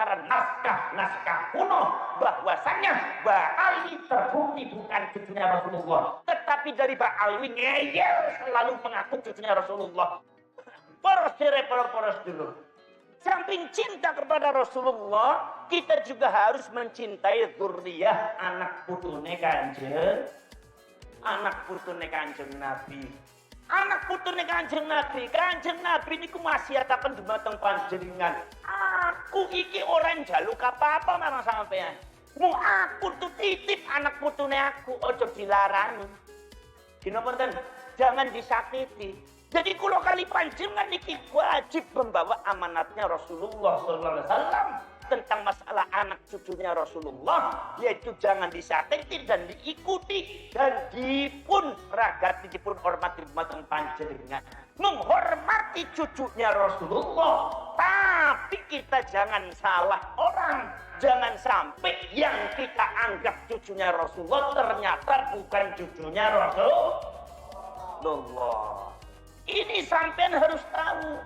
secara naskah kuno bahwasanya Mbak Ali terbukti bukan cucunya Rasulullah, tetapi dari Mbak Ali ngeyel selalu mengaku cucunya Rasulullah. Poros dulu. Samping cinta kepada Rasulullah, kita juga harus mencintai dzurriyyah anak putune Kanjeng Nabi. Anak putune Kanjeng Nabi niku masyhataken dumateng panjenengan. Aku iki orang jaluk apa-apa marang sampean. Mu aku tuh titip anak putune aku, ojo dilarani. Dinten jangan disakiti. Jadi kalau kali panjenengan niki wajib membawa amanatnya Rasulullah sallallahu alaihi wasallam tentang masalah anak cucunya Rasulullah, yaitu jangan disakiti dan diikuti dan dipun ragati, dipun hormati dumateng panjenengan. Menghormati cucunya Rasulullah, tapi kita jangan salah orang. Jangan sampai yang kita anggap cucunya Rasulullah ternyata bukan cucunya Rasulullah. Ini sampean harus tahu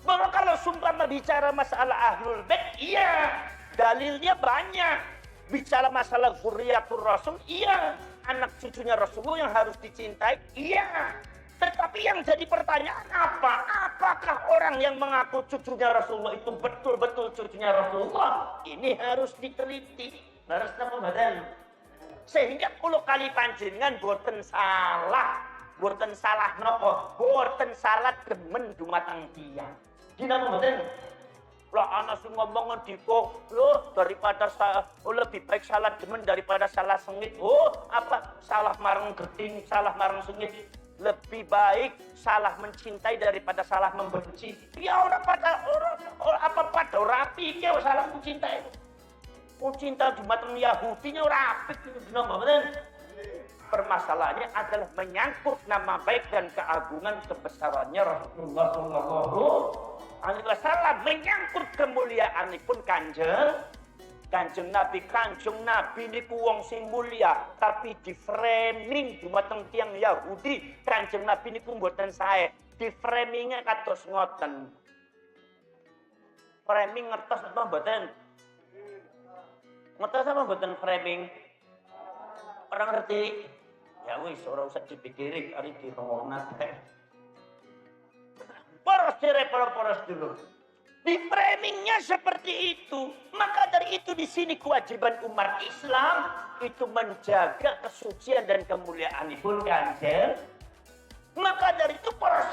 bahwa kalau sumpah bicara masalah ahlul bait, iya, dalilnya banyak. Bicara masalah dzurriyyatur rasul, iya, anak cucunya Rasulullah yang harus dicintai, iya. Tetapi yang jadi pertanyaan apakah orang yang mengaku cucunya Rasulullah itu betul-betul cucunya Rasulullah? Ini harus diteliti, harus tahu. Sehingga kalau kali panjenengan boten salah nopo, boten salah demen dumateng tiyang. Dinamo mboten? Lah ana sing ngomong ndiko, lho daripada lebih baik salah demen daripada salah sengit. Salah marang geding, salah marang sengit. Lebih baik salah mencintai daripada salah membenci. Ya ora pada rapi iki salah mencintai. Cinta dumateng Yahudinya ora apik dinamo mboten? Permasalahannya adalah menyangkut nama baik dan keagungan kebesarannya Rasulullah sallallahu alaihi wasallam, menyangkut kemuliaanipun Kanjeng Nabi niku wong sing mulia, tapi di framing dumateng tiyang Yahudi, Kanjeng Nabi niku mboten sae. Di framingnya kados ngoten. Framing ngertos apa mboten? Ngertos apa mboten framing? Orang ngerti? Ya wis, ora usah dipikirin, ari dirongona teh. Poros dulu. Di framingnya seperti itu. Maka dari itu di sini kewajiban umat Islam itu menjaga kesucian dan kemuliaan Ibnu Kanjeng. Maka dari itu poros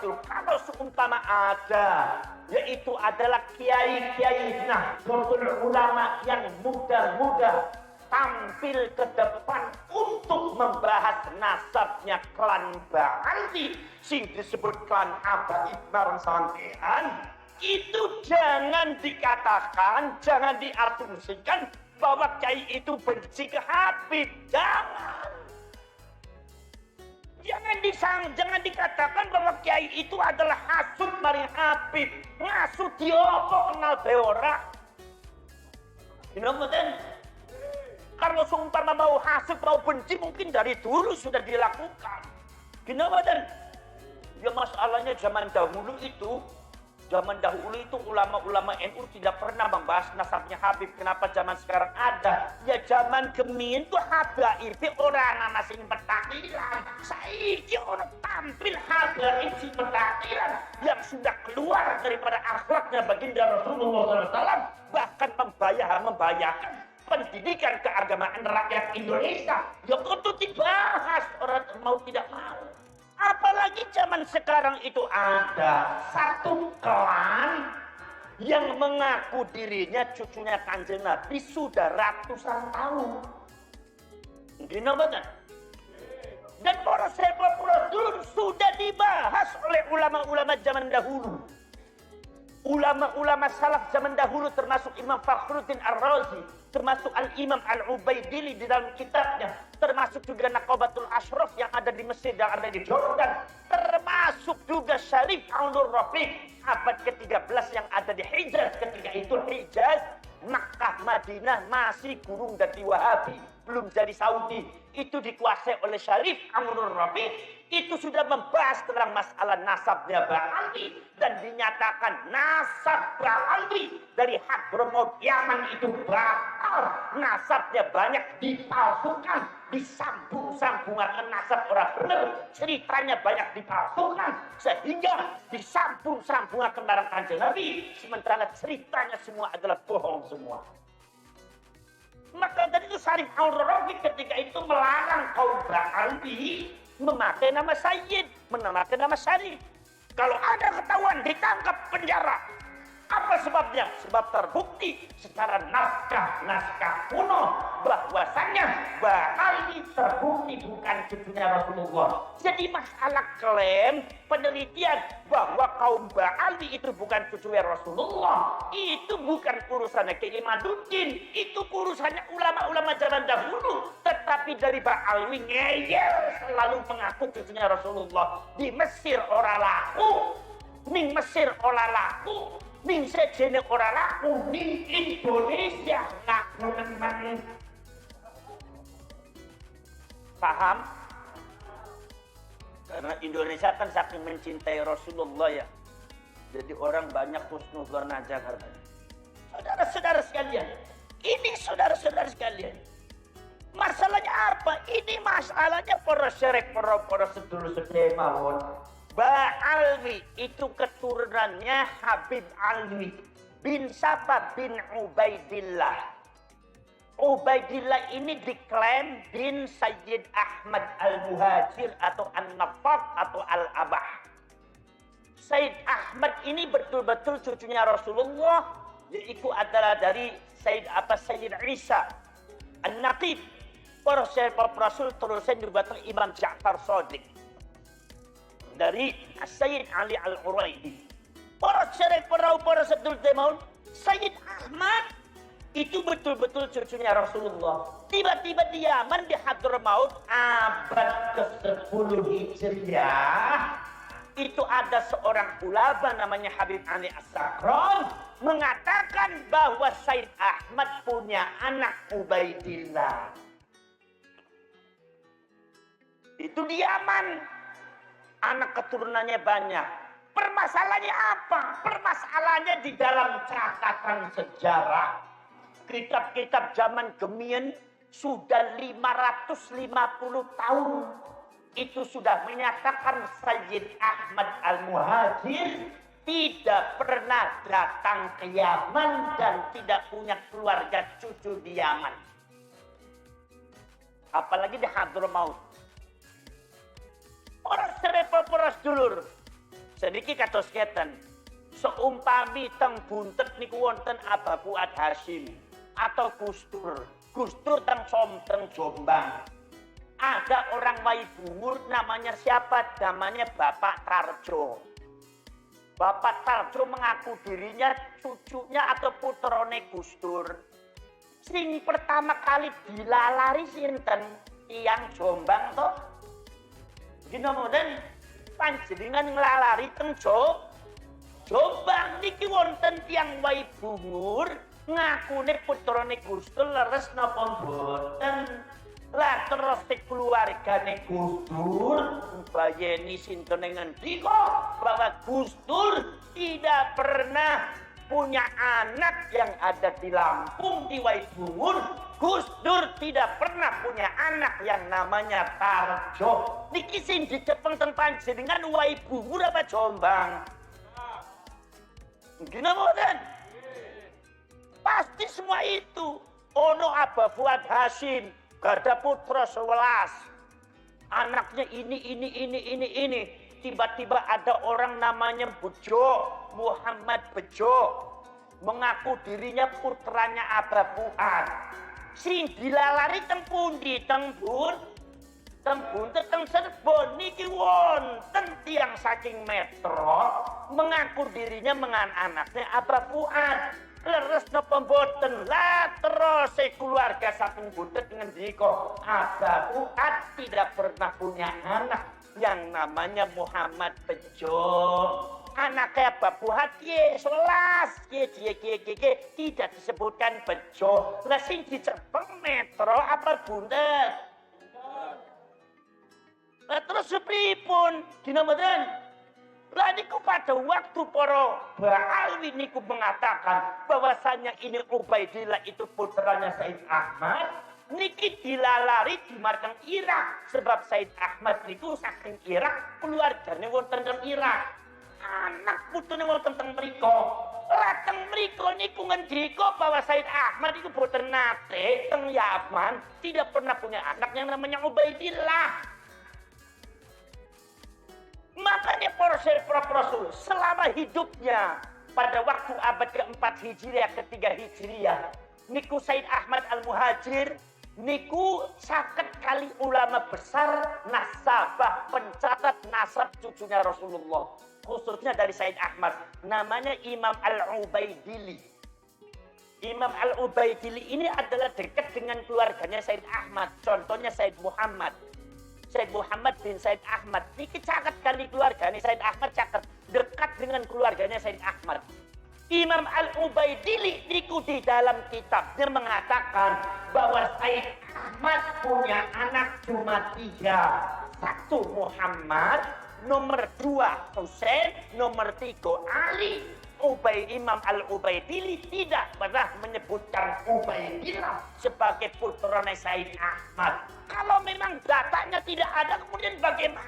dulu. Kalau seumpama ada, yaitu adalah kiai-kiai ulama yang muda-muda tampil ke depan untuk membahas nasabnya klan Ba'ali sing disebut klan Abai bareng sampean, itu jangan dikatakan, jangan diasumsikan bahwa kiai itu benci ke Habib. Jangan dikatakan bahwa kiai itu adalah hasud maring Habib. Ngasud diopo kenal beora. Kalau seumpama mau hasud, mau benci, mungkin dari dulu sudah dilakukan. Kenapa dan? Ya masalahnya zaman dahulu itu ulama-ulama NU tidak pernah membahas nasabnya Habib. Kenapa zaman sekarang ada? Ya zaman kemin itu habaib orang masing petakilan. Saiki orang tampil habaib si petakilan yang sudah keluar daripada akhlaknya baginda Rasulullah SAW, bahkan membahayakan pendidikan keagamaan rakyat Indonesia. Ya kudu dibahas, orang mau tidak mau. Apalagi zaman sekarang itu ada satu klan yang mengaku dirinya cucunya Kanjeng Nabi sudah ratusan tahun. Gini betul. Dan poros dulu sudah dibahas oleh ulama-ulama zaman dahulu. Ulama-ulama salaf zaman dahulu termasuk Imam Fakhruddin Ar-Razi, termasuk Al-Imam Al-Ubaidili di dalam kitabnya, termasuk juga Naqabatul Ashraf yang ada di Mesir dan ada di Jordan, termasuk juga Syarif Aunur Rafiq abad ke-13 yang ada di Hijaz ketika itu. Hijaz Makkah, Madinah masih gurung dari Wahabi, belum jadi Saudi, itu dikuasai oleh Syarif Amrul Rafiq, itu sudah membahas tentang masalah nasabnya Ba'alwi dan dinyatakan nasab Ba'alwi dari Hadramaut Yaman itu batal, nasabnya banyak dipalsukan, disambung-sambungakan nasab orang benar, ceritanya banyak dipalsukan sehingga disambung-sambungakan barang Kanjeng Nabi, sementara ceritanya semua adalah bohong semua. Maka dari itu Syarif Amrul Rafiq ketika itu melarang kaum Ba'alwi memakai nama Sayyid, memakai nama Syarif. Kalau ada ketahuan ditangkap penjara. Apa sebabnya? Sebab terbukti secara naskah kuno bahwasannya Ba'alwi terbukti bukan cucunya Rasulullah. Jadi masalah klaim penelitian bahwa kaum Ba'alwi itu bukan cucunya Rasulullah, itu bukan urusannya Kiai Imaduddin, itu urusannya ulama-ulama zaman dahulu. Tetapi dari Ba'alwi ngeyel selalu mengaku cucunya Rasulullah. Di Mesir ora laku, ning Mesir ora laku, ning sejene ora laku, ning Indonesia laku menang. Paham? Karena Indonesia kan saking mencintai Rasulullah ya. Jadi orang banyak husnuzon aja katanya. Saudara-saudara sekalian, ini saudara-saudara sekalian. Masalahnya apa? Ini masalahnya para syarek, para sedulur-sedulur mawon. Ba'alwi itu keturunannya Habib Alwi bin Saba bin Ubaidillah. Ubaidillah ini diklaim bin Sayyid Ahmad Al-Muhajir atau An-Nafaq atau Al-Abah. Sayyid Ahmad ini betul-betul cucunya Rasulullah, yaitu adalah dari Sayyid Isa An-Naqib. Para sahabat Rasul terusnya dibuatkan Imam Ja'far Shadiq dari Sayyid Ali Al-Uraidi. Para sedulur maun, Sayyid Ahmad itu betul-betul cucunya Rasulullah. Tiba-tiba di Yaman di Hadramaut abad ke-10 Hijriah, itu ada seorang ulama namanya Habib Ali As-Sakran mengatakan bahwa Sayyid Ahmad punya anak Ubaidillah. Itu di Yaman. Anak keturunannya banyak. Permasalahannya apa? Permasalahannya di dalam catatan sejarah. Kitab-kitab zaman Gemien sudah 550 tahun. Itu sudah menyatakan Sayyid Ahmad Al-Muhajir tidak pernah datang ke Yaman dan tidak punya keluarga cucu di Yaman. Apalagi di Hadramaut. Orang poros dulur. Sedikit kados keten. Seumpami teng buntet niku wonten Aba Fuad Hasyim atau Gustur. Gustur teng Jombang. Ada orang Waibungur namanya siapa? Namanya Bapak Tarjo. Bapak Tarjo mengaku dirinya cucunya atau putrane Gustur. Sing pertama kali dilalari sinten? Tiyang Jombang toh. Kemudian panjenengan nglalari teng Jombang niki wonten tiyang Waibungur ngakune putrane Gustur leres napa mboten. Lah terus keluargane Gustur mbayeni sinten ngendika bahwa Gustur tidak pernah punya anak yang ada di Lampung di Waibungur. Gustur tidak pernah punya anak yang namanya Tarjo. Niki sing dicepeng teng panjenengan Waibungur apa Jombang? Gimana mboten? Pasti semua itu. Ono Aba Fuad Hasyim, gada putra 11. Anaknya ini. Tiba-tiba ada orang namanya Bejo, Muhammad Bejo, mengaku dirinya putranya Aba Fuad. Sing dilalari teng pundi? Teng Cirebon niki wonten tiyang saking metro mengaku dirinya anaknya Aba Fuad. Leres napa mboten? Lah terus keluarga saking buntet ngendika Aba Fuad tidak pernah punya anak yang namanya Muhammad Bejo. anaknya Babu Hati, sewelas, tidak disebutkan bejo. Lah sing dicepeng metro apa bundet? Lah terus pripun? Dina mboten? Lah niku pada waktu para Ba'alwi niku mengatakan bahwasanya ini Ubaidillah itu putranya Said Ahmad, niki dilalari di markang Irak sebab Said Ahmad niku saking Irak keluargane wonten teng Irak. Anak putune wonten teng mriko. Lah teng mriko niku ngendika bahwa Said Ahmad itu boten nate teng Yaman, tidak pernah punya anak yang namanya Ubaidillah. Makanya para Rasul selama hidupnya pada waktu abad keempat Hijriah, ketiga Hijriah, niku Said Ahmad Al-Muhajir, niku 50 kali ulama besar nasabah pencatat nasab cucunya Rasulullah, khususnya dari Said Ahmad, namanya Imam Al-Ubaidili. Imam Al-Ubaidili ini adalah dekat dengan keluarganya Said Ahmad, contohnya Said Muhammad bin Said Ahmad. Niki caket kali keluarganya Said Ahmad, caket dekat dengan keluarganya Said Ahmad. Imam Al-Ubaidili niku di dalam kitabnya mengatakan bahwa Said Ahmad punya anak cuma 3. 1 Muhammad, nomor 2 Husain, nomor 3 Ali. Imam Al-Ubaidili tidak pernah menyebutkan Ubaidillah sebagai putranya Said Ahmad. Kalau memang datanya tidak ada, kemudian bagaimana?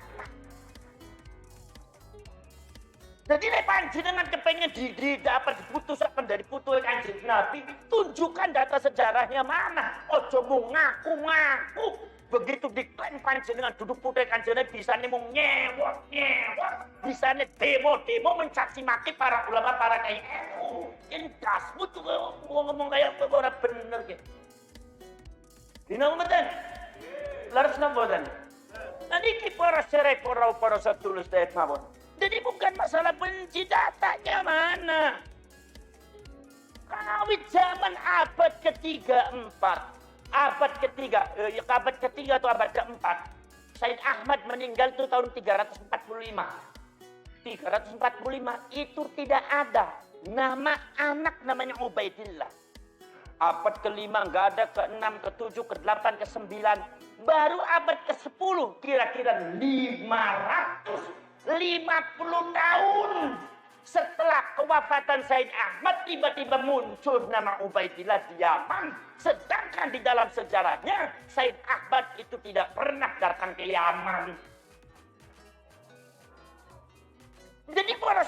Jadi nek panjenengan kepengen dapat diputuskan dari putu Kanjeng Nabi, tunjukkan data sejarahnya mana. Ojo mau ngaku-ngaku. Begitu diklaim panjenengan duduk putra Kanjeng Nabi, bisane mau nyewot, bisane demo mencaci maki para ulama, para kiai NU. Endasmu tuh ngomong kayak apa ora bener gitu. Dina mboten. Laras mboten. Nanti ki para sedulur sedherek mawon. Jadi bukan masalah benci, datanya mana. Kawit zaman abad ke-3-4. Abad ketiga atau abad keempat, Said Ahmad meninggal itu tahun 345. 345 itu tidak ada nama anak namanya Ubaidillah. Abad ke-5 nggak ada, ke-6, ke-7, ke-8, ke-9. Baru abad ke-10 kira-kira 550 tahun setelah kewafatan Said Ahmad tiba-tiba muncul nama Ubaidillah di Yaman. Sedangkan di dalam sejarahnya Said Ahmad itu tidak pernah datang ke Yaman. Jadi para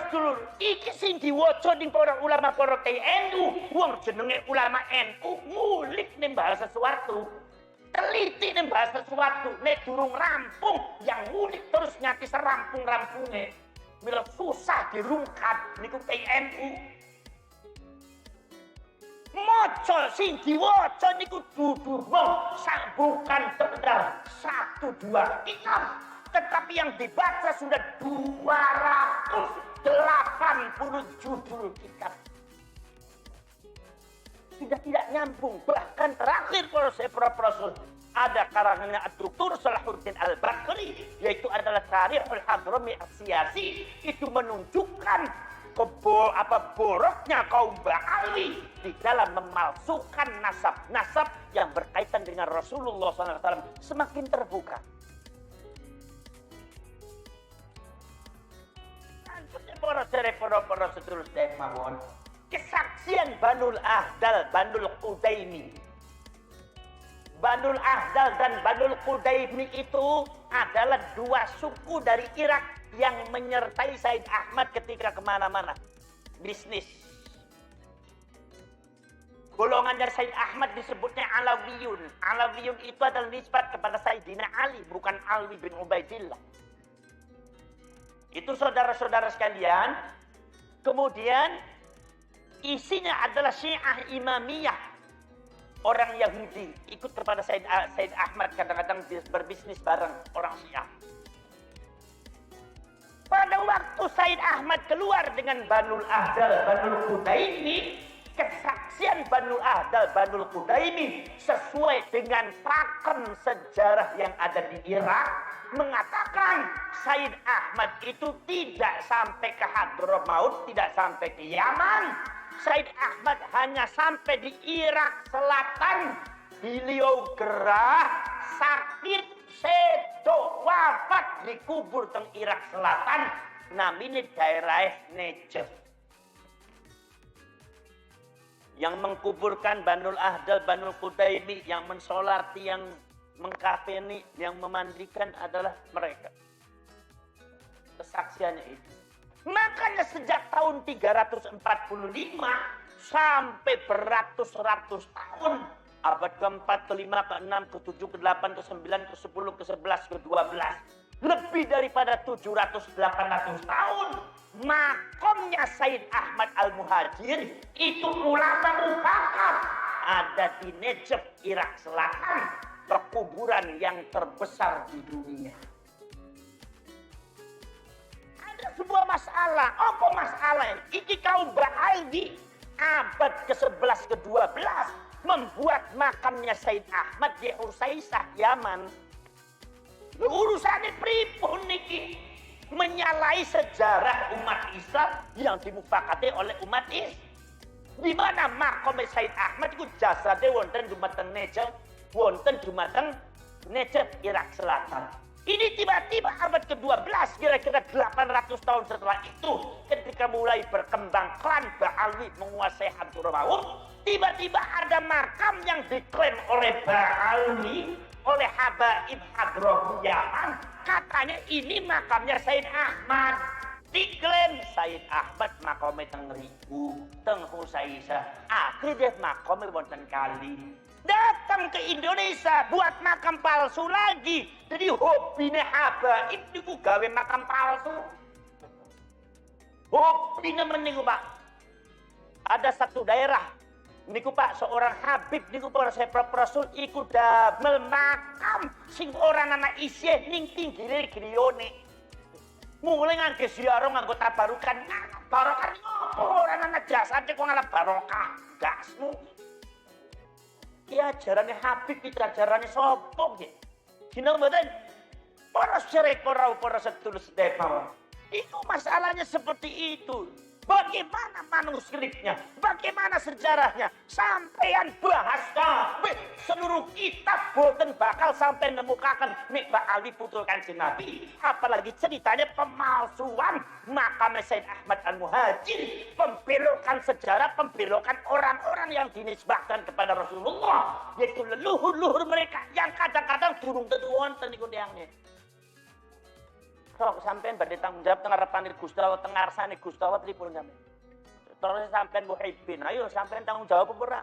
dulur, iki sing diwaca ning para ulama para kiai NU, wong jenenge ulama NU ngulik ning bahasa sesuatu. Teliti ning bahasa sesuatu, nek durung rampung yang ngulik terus nyati serampung-rampungnya. Mila susah dirungkap niku NU. Maca sing diwaca niku dudu wong bukan sekedar 1-2 kitab, tetapi yang dibaca sudah 280 judul kitab. Sudah tidak nyambung. Bahkan terakhir para Rasul ada karangannya Ad-Doktor Salahuddin Al-Bakri, yaitu adalah Tarikhul Hadrami As-Siyasi. Itu menunjukkan boroknya kaum Ba'alwi di dalam memalsukan nasab-nasab yang berkaitan dengan Rasulullah SAW semakin terbuka. Para sedulur sedherek mawon, kesaksian Banul Ahdal, Banul Qudaimi. Banul Ahdal dan Banul Qudaimi itu adalah 2 suku dari Irak yang menyertai Said Ahmad ketika kemana-mana bisnis. Golongan dari Said Ahmad disebutnya Alawiyun. Alawiyun itu adalah nisbat kepada Sayyidina Ali, bukan Alwi bin Ubaidillah. Itu saudara-saudara sekalian. Kemudian isinya adalah Syiah Imamiyah. Orang Yahudi ikut kepada Said Ahmad, kadang-kadang berbisnis bareng orang Syiah. Pada waktu Said Ahmad keluar dengan Banul Ahdal, Banul Qudaimi, kesaksian Banul Ahdal, Banul Qudaimi sesuai dengan pakem sejarah yang ada di Irak mengatakan Said Ahmad itu tidak sampai ke Hadramaut, tidak sampai ke Yaman. Said Ahmad hanya sampai di Irak Selatan. Beliau gerah, sakit, sedo, wafat dikubur teng Irak Selatan. Namanya daerah Najaf. Yang mengkuburkan Banul Ahdal, Banul Qudaimi, yang mensolati, yang mengkafeni, yang memandikan adalah mereka. Kesaksiannya itu. Makanya sejak tahun 345 sampai beratus-ratus tahun, abad ke-4, ke-5, ke-6, ke-7, ke-8, ke-9, ke-10, ke-11, ke-12, lebih daripada 700-800 tahun, makomnya Said Ahmad Al-Muhajir itu ulama mufakat ada di Najaf, Irak Selatan, perkuburan yang terbesar di dunia. Ada sebuah masalah. Apa masalah? Iki kaum Ba'alwi abad ke-11 ke-12 membuat makamnya Said Ahmad di Ursaisah, Yaman. Urusannya pripun niki? Menyalahi sejarah umat Islam yang dimufakati oleh umat Islam. Di mana makam Said Ahmad itu jasade wonten dumateng Najaf, wonten dumateng Najaf, Irak Selatan. Ini tiba-tiba abad ke-12, kira-kira 800 tahun setelah itu, ketika mulai berkembang klan Ba'alwi menguasai Hadramaut, tiba-tiba ada makam yang diklaim oleh Ba'alwi, oleh Habaib Hadramaut Yaman. Katanya ini makamnya Said Ahmad. Diklaim Said Ahmad makamnya teng Riku, teng Husaisah. Akhirnya makamnya wonten kali. Datang ke Indonesia buat makam palsu lagi. Jadi hobinya Habaib niku gawe makam palsu. Hobinya meniku Pak. Ada satu daerah niku Pak, seorang Habib niku para sepra Rasul iku damel makam sing ora ana isih ning pinggire griyane. Mulai ngangge ziarah nganggo tabarukan. Barokah ngopo ora ana jasate kok ngalah barokah. Gasmu. Ki ajarane Habib, ki ajarane sapa nggih? Dina mboten para syarek para sedulur sedaya. Itu masalahnya seperti itu. Bagaimana manuskripnya? Bagaimana sejarahnya? Sampean bahas kabeh seluruh kitab boten bakal sampai nemukaken nek Ba'alwi putra Kanjeng Nabi. Apalagi ceritanya pemalsuan makam Said Ahmad Al-Muhajir, pembelokan sejarah, pembelokan orang-orang yang dinisbahkan kepada Rasulullah, yaitu leluhur-leluhur mereka yang kadang-kadang durung tentu wonten niku tiyangnya. Sok sampean badhe tanggung jawab teng ngarepane Gusti Allah, teng ngarsane Gusti Allah pripun sampean. Terus sampean muhibbin, ayo sampean tanggung jawab apa ora?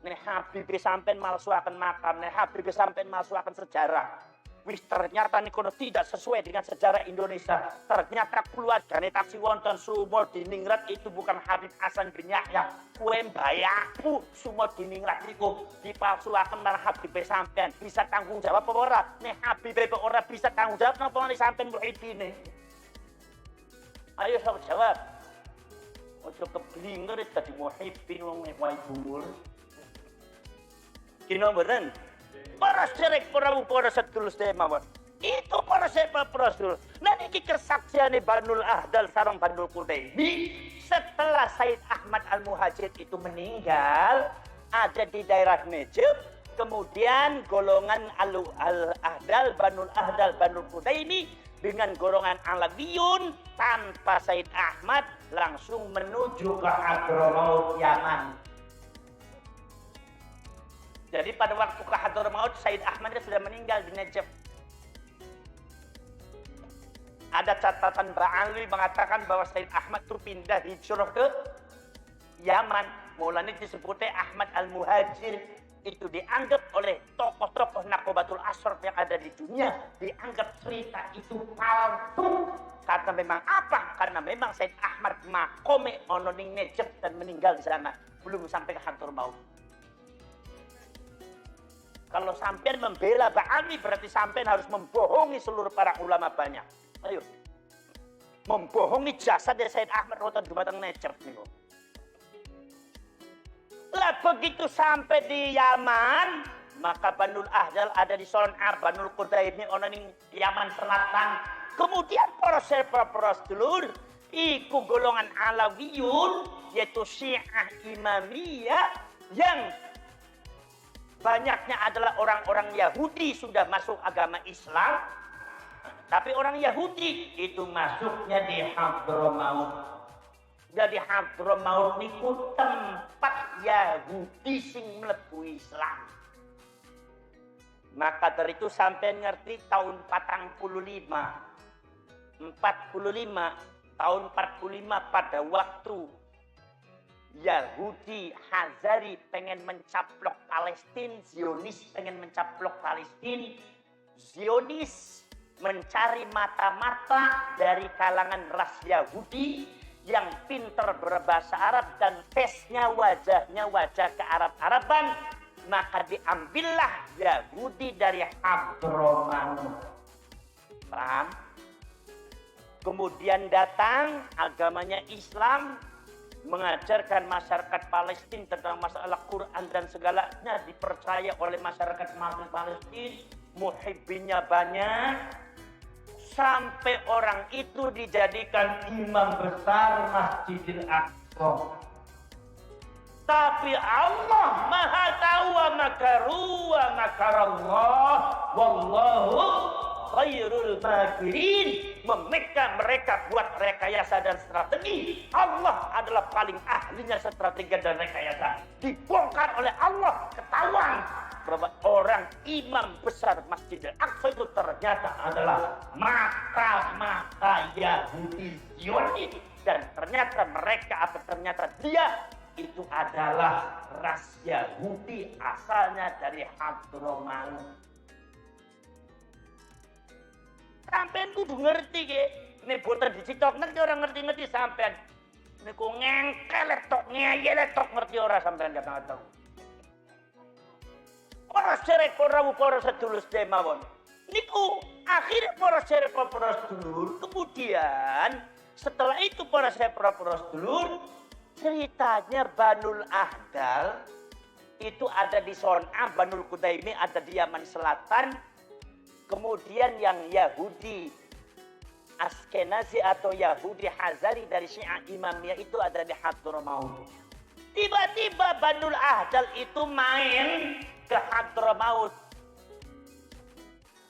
Nek Habib sampean malsuaken makam, nek Habib sampean malsuaken sejarah. Wis ternyata niku tidak sesuai dengan sejarah Indonesia. Ternyata keluargane taksi wonten Sumo Diningrat itu bukan Habib Hasan bin Yahya. Kue mbayakmu Sumo Diningrat niku dipalsuaken marang Habib sampean. Bisa tanggung jawab apa ora? Nek Habib ora bisa tanggung jawab napa nek sampean muhibine? Ayo sok jawab. Ojo keblinger dadi muhibin wong wae dhuwur. Kino mboten? Para syarek para sedulur sedaya mawon. Itu para sepah Rasul. Nah niki kesaksiane Banul Ahdal sareng Banul Qudaimi setelah Said Ahmad Al-Muhajir itu meninggal ada di daerah Najaf, kemudian golongan Al-Ahdal, Banul Ahdal, Banul Qudaimi dengan golongan Alawiyun tanpa Said Ahmad langsung menuju ke Hadramaut Yaman. Jadi pada waktu ke Hadramaut, Said Ahmad sudah meninggal di Najaf. Ada catatan Ba'alwi mengatakan bahwa Said Ahmad itu pindah hijrah ke Yaman. Mulanya disebutnya Ahmad Al-Muhajir. Itu dianggap oleh tokoh-tokoh Naqobatul Ashraf yang ada di dunia. Dianggap cerita itu palsu. Karena memang apa? Karena memang Said Ahmad makome ono ning Najaf dan meninggal di sana. Belum sampai ke Hadramaut. Kalau sampean membela Ba'alwi berarti sampean harus membohongi seluruh para ulama banyak. Ayo. Membohongi jasad dari Said Ahmad wonten dumateng Najaf niku. Lah begitu sampai di Yaman, maka Banul Ahdal ada di Son'a, Banul Qutaib ini ono ning Yaman Selatan. Kemudian poros dulur iku golongan Alawiyun, yaitu Syiah Imamiyah yang banyaknya adalah orang-orang Yahudi sudah masuk agama Islam. Tapi orang Yahudi itu masuknya di Hadramaut. Jadi Hadramaut niku tempat Yahudi sing mlebu Islam. Maka dari itu sampai ngerti tahun 45 tahun 45 pada waktu Yahudi Hazari pengen mencaplok Palestina, Zionis pengen mencaplok Palestina, Zionis mencari mata-mata dari kalangan ras Yahudi yang pintar berbahasa Arab dan face-nya wajahnya wajah ke-Arab-Araban, maka diambillah Yahudi dari Hadramaut. Paham? Kemudian datang agamanya Islam, mengajarkan masyarakat Palestina tentang masalah Quran dan segalanya, dipercaya oleh masyarakat Palestina, muhibbinnya banyak, sampai orang itu dijadikan imam besar Masjidil Aqsa. Tapi Allah Maha tahu wa makaru wa makarallah wallahu khairul makirin. Mereka buat rekayasa dan strategi. Allah adalah paling ahlinya strategi dan rekayasa. Dibongkar oleh Allah, ketahuan bahwa orang imam besar Masjidil Aqsa itu ternyata adalah mata-mata Yahudi Zionis. Dan ternyata dia itu adalah ras Yahudi asalnya dari Hadramaut. Sampean kudu ngerti ge. Nek boten dicitok ngerti orang ngerti sampean. Niku ngengkel tok ngeyel tok ngerti ora sampean gak tahu. Ora serek ora para sedulur mawon. Niku akhirnya para serek para sedulur, kemudian setelah itu para sedulur, ceritanya Banul Ahdal itu ada di Son'a, Banul Qutaimi ada di Yaman Selatan. Kemudian yang Yahudi Askenazi atau Yahudi Hazari dari Syiah Imamiyah itu ada di Hadramaut. Tiba-tiba Banul Ahdal itu main ke Hadramaut.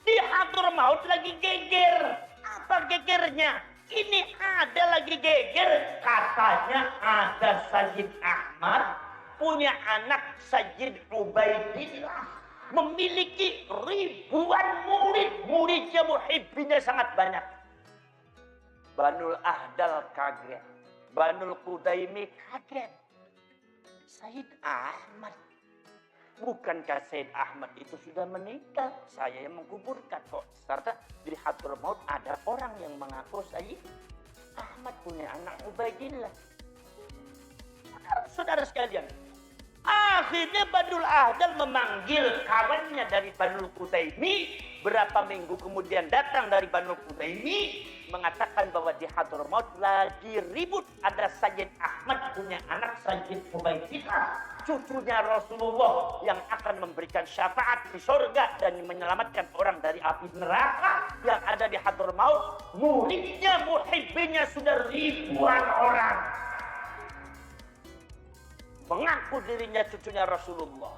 Di Hadramaut lagi geger. Apa gegernya? Ini ada lagi geger. Katanya ada Sayyid Ahmad punya anak Sayyid Ubaidillah. Memiliki ribuan muridnya muhibbinnya sangat banyak. Banul Ahdal kaget, Banul Qutaimi kaget. Sayyid Ahmad, bukankah Sayyid Ahmad itu sudah meninggal? Saya yang menguburkan kok. Serta di Hadramaut ada orang yang mengaku Sayyid Ahmad punya anak Ubaidillah. Saudara sekalian, akhirnya Banul Ahdal memanggil kawannya dari Banul Qutaimi. Berapa minggu kemudian datang dari Banul Qutaimi mengatakan bahwa di Hadramaut lagi ribut. Ada Sayyid Ahmad punya anak Sayyid Ubaidillah, cucunya Rasulullah yang akan memberikan syafaat di surga dan menyelamatkan orang dari api neraka yang ada di Hadramaut. Muridnya, muhibbinnya sudah ribuan orang. Mengaku dirinya cucunya Rasulullah.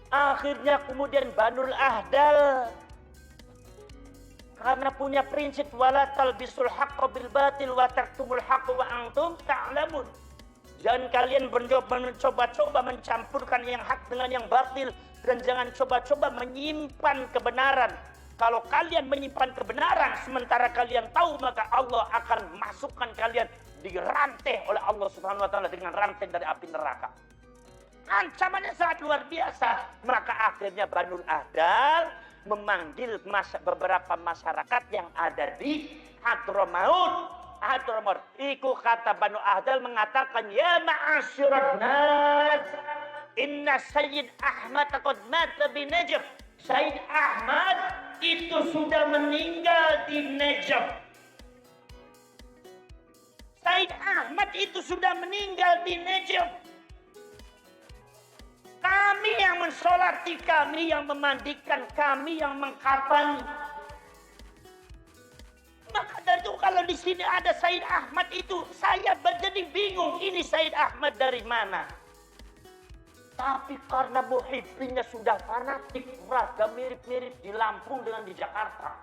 Akhirnya kemudian Banul Ahdal karena punya prinsip wala talbisul haqqa bil batil wa taktumul haqqa wa antum ta'lamun. Jangan kalian mencoba-coba mencampurkan yang hak dengan yang batil, dan jangan coba-coba menyimpan kebenaran. Kalau kalian menyimpan kebenaran sementara kalian tahu, maka Allah akan masukkan kalian dirantai oleh Allah Subhanahu wa taala dengan rantai dari api neraka. Ancamannya sangat luar biasa. Maka akhirnya Banul Ahdal memanggil beberapa masyarakat yang ada di Hadramaut. Iku kata Banul Ahdal mengatakan, ya ma'asyiran nas, inna Sayyid Ahmad qad mata bi Najaf. Sayyid Ahmad itu sudah meninggal di Najaf. Sayyid Ahmad itu sudah meninggal di Najaf. Kami yang mensolati, kami yang memandikan, kami yang mengkafani. Maka dari itu kalau di sini ada Said Ahmad itu, saya jadi bingung, ini Said Ahmad dari mana? Tapi karena muhibbinnya sudah fanatik, ragam mirip-mirip di Lampung dengan di Jakarta.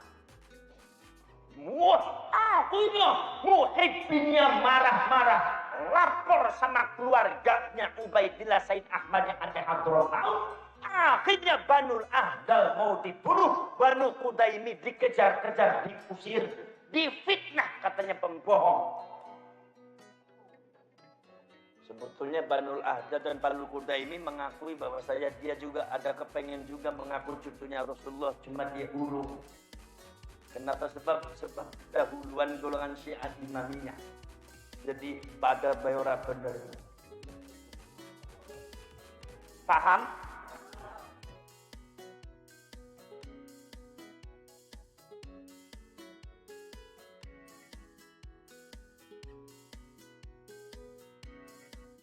Wah, akhirnya muhibbinnya marah-marah, lapor sama keluarganya Ubaidillah Said Ahmad yang ada Hadramaut. Akhirnya Banul Ahdal mau dibunuh, Banu Qudaimi dikejar-kejar, diusir, difitnah katanya pembohong. Sebetulnya Banul Ahdal dan Banul Qudaimi mengakui bahwa dia juga ada kepengen juga mengaku cucunya Rasulullah, cuma dia urung. Kenapa? Sebab dahuluan golongan Syiah Imamiyah. Jadi pada bayora benar. Paham?